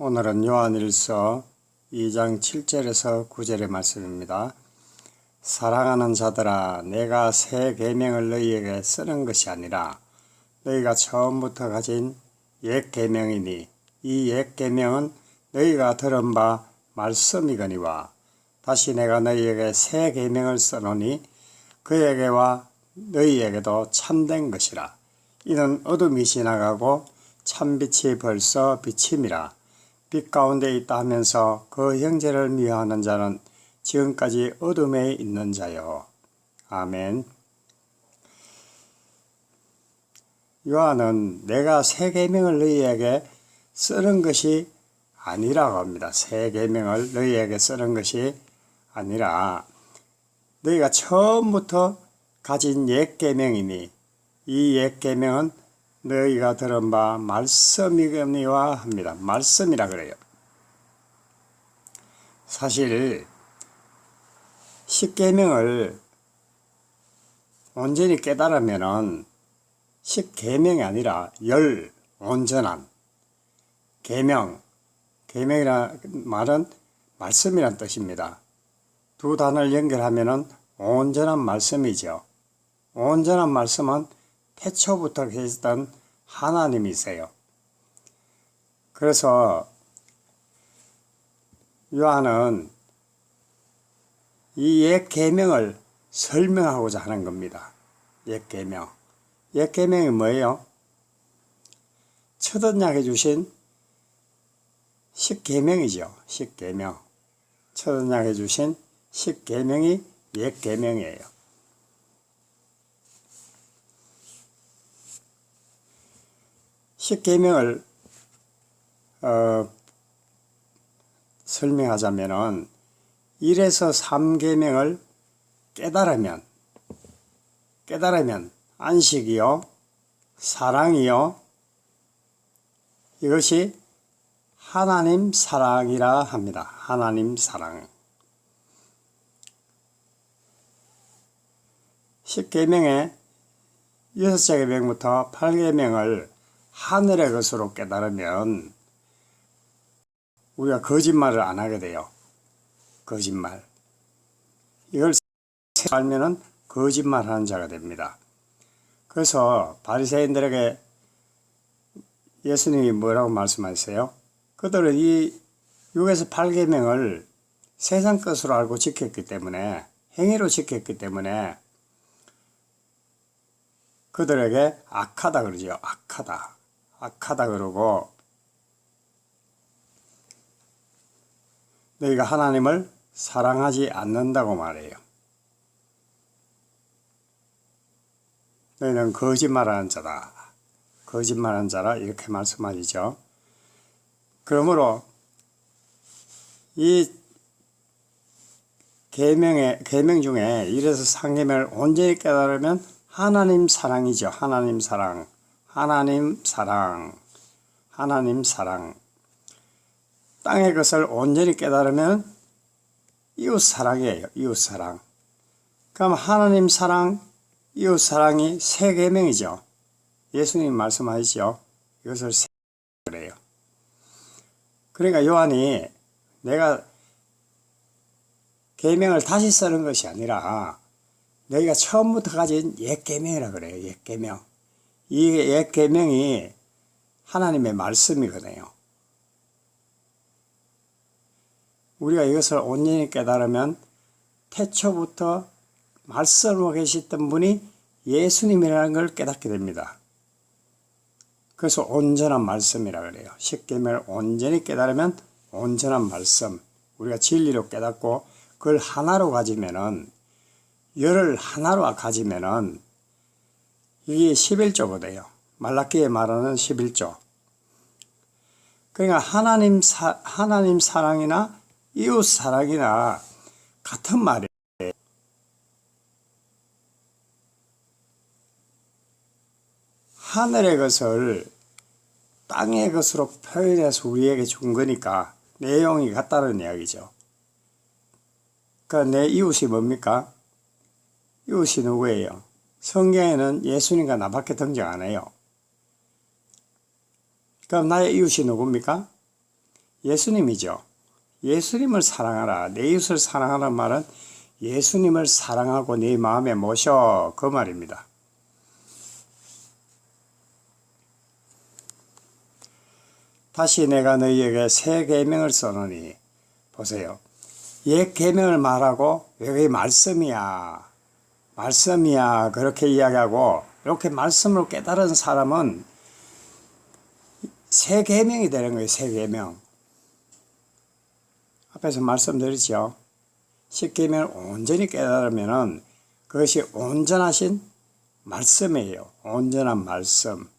오늘은 요한일서 2장 7절에서 9절의 말씀입니다. 사랑하는 자들아, 내가 새 계명을 너희에게 쓰는 것이 아니라 너희가 처음부터 가진 옛 계명이니 이 옛 계명은 너희가 들은 바 말씀이거니와 다시 내가 너희에게 새 계명을 써노니 그에게와 너희에게도 참된 것이라. 이는 어둠이 지나가고 참빛이 벌써 비침이라. 빛 가운데 있다 하면서 그 형제를 미워하는 자는 지금까지 어둠에 있는 자요. 아멘. 요한은 내가 새 계명을 너희에게 쓰는 것이 아니라고 합니다. 새 계명을 너희에게 쓰는 것이 아니라 너희가 처음부터 가진 옛 계명이니 이 옛 계명은 너희가 들은 바 말씀이거니와 합니다. 말씀이라 그래요. 사실 십계명을 온전히 깨달으면은 십계명이 아니라 온전한 계명이라 말은 말씀이란 뜻입니다. 두 단어를 연결하면은 온전한 말씀이죠. 온전한 말씀은 태초부터 계시던 하나님이세요. 그래서 요한은 이 옛 계명을 설명하고자 하는 겁니다. 옛 계명. 옛 계명이 뭐예요? 첫 언약에 주신 십계명이죠. 십계명. 첫 언약에 주신 십계명이 옛 계명이에요. 십계명을 설명하자면은 1에서 3계명을 깨달으면 안식이요, 사랑이요, 이것이 하나님 사랑이라 합니다. 하나님 사랑. 10계명의 6째 계명부터 8계명을 하늘의 것으로 깨달으면 우리가 거짓말을 안 하게 돼요. 거짓말. 이걸 알면은 거짓말하는 자가 됩니다. 그래서 바리새인들에게 예수님이 뭐라고 말씀하세요? 그들은 이 6에서 8계명을 세상 것으로 알고 지켰기 때문에, 행위로 지켰기 때문에 그들에게 악하다 그러죠. 악하다 그러고, 너희가 하나님을 사랑하지 않는다고 말해요. 너희는 거짓말하는 자다. 거짓말하는 자라 이렇게 말씀하시죠. 그러므로 이 계명 중에 1에서 3계명을 온전히 깨달으면 하나님 사랑이죠. 하나님 사랑. 땅의 것을 온전히 깨달으면 이웃 사랑이에요. 이웃 사랑. 그럼 하나님 사랑, 이웃 사랑이 세 계명이죠. 예수님 말씀하시죠. 이것을 세 그래요. 그러니까 요한이 내가 계명을 다시 쓰는 것이 아니라 너희가 처음부터 가진 옛 계명이라 그래요. 옛 계명. 이 옛 계명이 하나님의 말씀이거든요. 우리가 이것을 온전히 깨달으면 태초부터 말씀으로 계셨던 분이 예수님이라는 걸 깨닫게 됩니다. 그래서 온전한 말씀이라 그래요. 십계명을 온전히 깨달으면 온전한 말씀. 우리가 진리로 깨닫고 그걸 하나로 가지면은, 열을 하나로 가지면은 이게 11조거든요. 말라기에 말하는 11조. 그러니까 하나님 사랑이나 이웃 사랑이나 같은 말이에요. 하늘의 것을 땅의 것으로 표현해서 우리에게 준 거니까 내용이 같다는 이야기죠. 그러니까 내 이웃이 뭡니까? 이웃이 누구예요? 성경에는 예수님과 나밖에 등장 안 해요. 그럼 나의 이웃이 누굽니까? 예수님이죠. 예수님을 사랑하라. 내 이웃을 사랑하라는 말은 예수님을 사랑하고 네 마음에 모셔, 그 말입니다. 다시 내가 너희에게 새 계명을 써노니, 보세요. 옛 계명을 말하고 여기 말씀이야 그렇게 이야기하고, 이렇게 말씀으로 깨달은 사람은 새 계명이 되는 거예요. 새 계명. 앞에서 말씀드렸죠. 십계명을 온전히 깨달으면은 그것이 온전하신 말씀이에요. 온전한 말씀.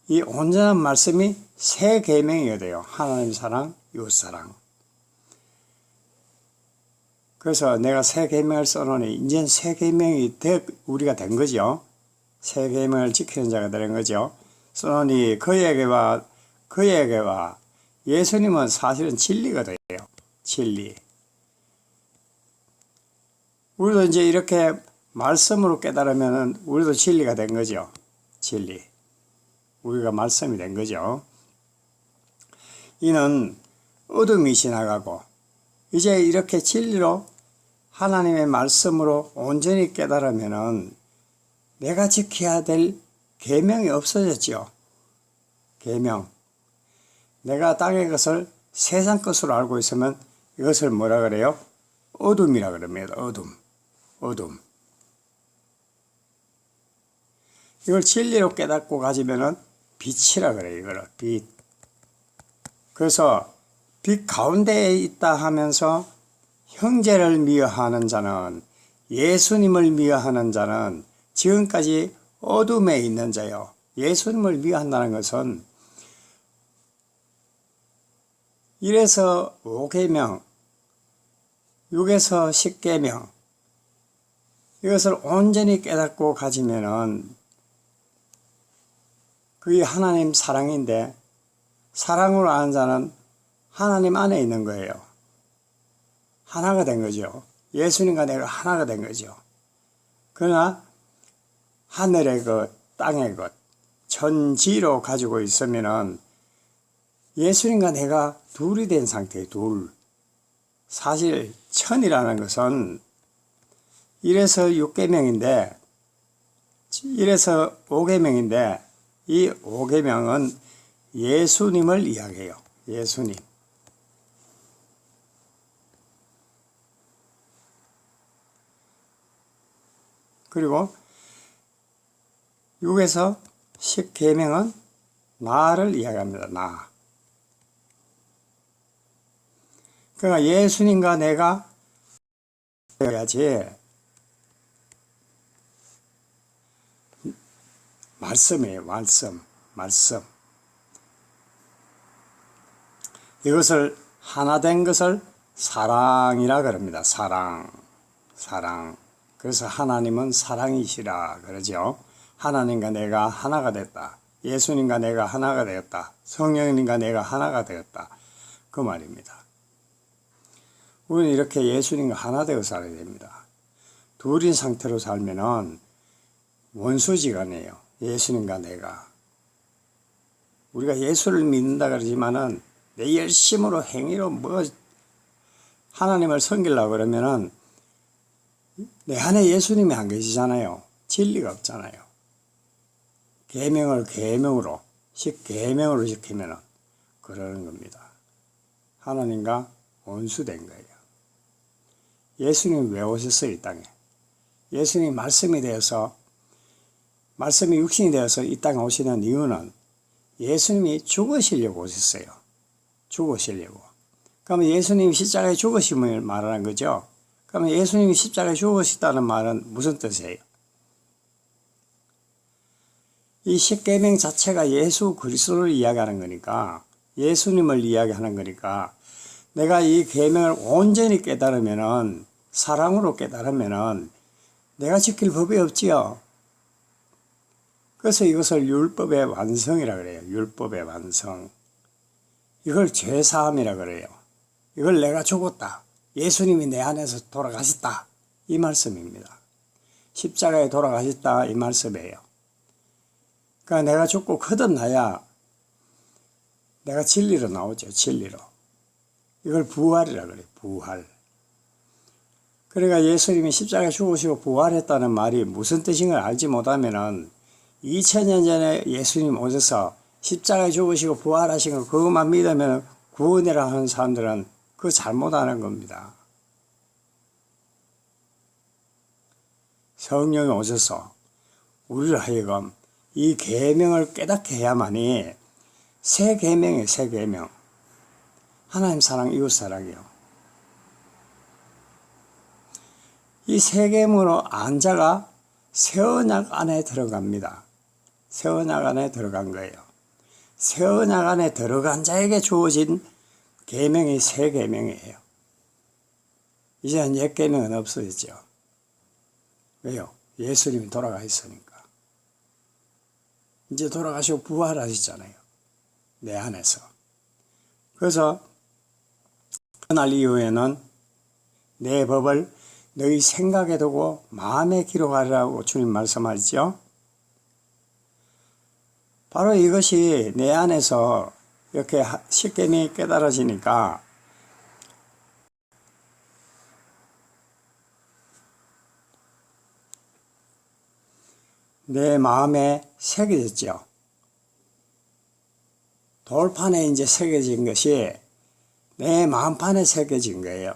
이 온전한 말씀이 새 계명이 돼요. 하나님 사랑, 이웃 사랑. 그래서 내가 새 계명을 써놓으니 이제는 새 계명이 우리가 된 거죠. 새 계명을 지키는 자가 되는 거죠. 써놓으니 그에게와 예수님은 사실은 진리가 돼요. 진리. 우리도 이제 이렇게 말씀으로 깨달으면 우리도 진리가 된 거죠. 진리. 우리가 말씀이 된 거죠. 이는 어둠이 지나가고 이제 이렇게 진리로 하나님의 말씀으로 온전히 깨달으면은 내가 지켜야 될 계명이 없어졌죠. 계명. 내가 땅의 것을 세상 것으로 알고 있으면 이것을 뭐라 그래요? 어둠이라 그럽니다. 어둠. 이걸 진리로 깨닫고 가지면은 빛이라 그래요. 이거를 빛. 그래서 빛 가운데에 있다 하면서 형제를 미워하는 자는, 예수님을 미워하는 자는 지금까지 어둠에 있는 자요. 예수님을 미워한다는 것은 1에서 5계명, 6에서 10계명, 이것을 온전히 깨닫고 가지면은 그게 하나님 사랑인데, 사랑으로 아는 자는 하나님 안에 있는 거예요. 하나가 된 거죠. 예수님과 내가 하나가 된 거죠. 그러나 하늘의 것, 땅의 것, 천지로 가지고 있으면은 예수님과 내가 둘이 된 상태예요. 둘. 사실 천이라는 것은 1에서 6계명인데 1에서 5계명인데 이 5계명은 예수님을 이야기해요. 예수님. 그리고 6에서 10계명은 나를 이야기합니다. 나. 그러니까 예수님과 내가 해야지. 말씀이에요. 말씀. 이것을 하나 된 것을 사랑이라 그럽니다. 사랑. 그래서 하나님은 사랑이시라 그러죠. 하나님과 내가 하나가 됐다. 예수님과 내가 하나가 되었다. 성령님과 내가 하나가 되었다. 그 말입니다. 우리는 이렇게 예수님과 하나 되어 살아야 됩니다. 둘인 상태로 살면은 원수지간이에요. 예수님과 내가. 우리가 예수를 믿는다 그러지만은 내 열심으로 행위로 하나님을 섬기려고 그러면은 내 안에 예수님이 안 계시잖아요. 진리가 없잖아요. 계명을 계명으로, 십계명으로 지키면은 그러는 겁니다. 하나님과 원수된 거예요. 예수님이 왜 오셨어요, 이 땅에? 예수님이 말씀이 육신이 되어서 이 땅에 오시는 이유는 예수님이 죽으시려고 오셨어요. 죽으시려고. 그러면 예수님이 십자가에 죽으심을 말하는 거죠. 그러면 예수님이 십자가에 죽으셨다는 말은 무슨 뜻이에요? 이 십계명 자체가 예수 그리스도를 이야기하는 거니까, 예수님을 이야기하는 거니까, 내가 이 계명을 온전히 깨달으면은, 사랑으로 깨달으면은 내가 지킬 법이 없지요. 그래서 이것을 율법의 완성이라 그래요. 율법의 완성. 이걸 죄사함이라 그래요. 이걸 내가 죽었다. 예수님이 내 안에서 돌아가셨다. 이 말씀입니다. 십자가에 돌아가셨다. 이 말씀이에요. 그러니까 내가 죽고 거듭나야 내가 진리로 나오죠. 진리로. 이걸 부활이라 그래요. 부활. 그러니까 예수님이 십자가에 죽으시고 부활했다는 말이 무슨 뜻인 걸 알지 못하면은 2000년 전에 예수님 오셔서 십자가에 죽으시고 부활하신 거 그것만 믿으면 구원이라 하는 사람들은 그거 잘못하는 겁니다. 성령이 오셔서 우리를 하여금 이 계명을 깨닫게 해야만이 새 계명이에요. 새 계명. 하나님 사랑, 이웃 사랑이요. 이 새 계명으로 안 자가 새 언약 안에 들어갑니다. 새 언약 안에 들어간 거예요. 새 언약 안에 들어간 자에게 주어진 계명이 새 계명이에요. 이제는 옛 계명은 없어졌죠. 왜요? 예수님이 돌아가 있으니까. 이제 돌아가시고 부활하셨잖아요. 내 안에서. 그래서 그날 이후에는 내 법을 너희 생각에 두고 마음에 기록하라고 주님 말씀하시죠. 바로 이것이 내 안에서 이렇게 십계명이 깨달아지니까 내 마음에 새겨졌죠. 돌판에 이제 새겨진 것이 내 마음판에 새겨진 거예요.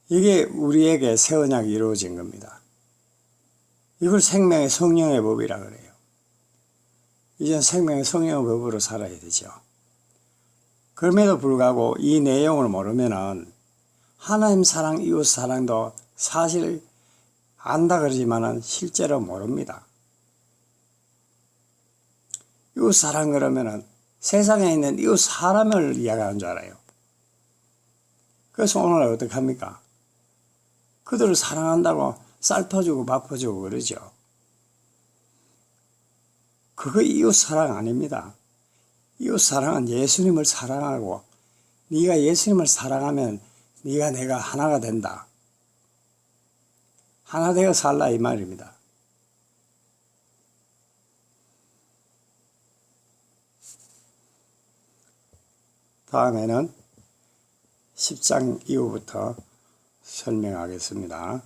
이게 우리에게 새 언약이 이루어진 겁니다. 이걸 생명의 성령의 법이라 그래요. 이젠 생명의 성령의 법으로 살아야 되죠. 그럼에도 불구하고 이 내용을 모르면은 하나님 사랑, 이웃 사랑도 사실 안다 그러지만은 실제로 모릅니다. 이웃 사랑 그러면은 세상에 있는 이웃 사람을 이야기하는 줄 알아요. 그래서 오늘 어떻게 합니까? 그들을 사랑한다고 쌀 퍼주고 밥 퍼주고 그러죠. 그거 이웃 사랑 아닙니다. 이웃 사랑은 예수님을 사랑하고 네가 예수님을 사랑하면 네가 내가 하나가 된다. 하나 되어 살라 이 말입니다. 다음에는 10장 이후부터 설명하겠습니다.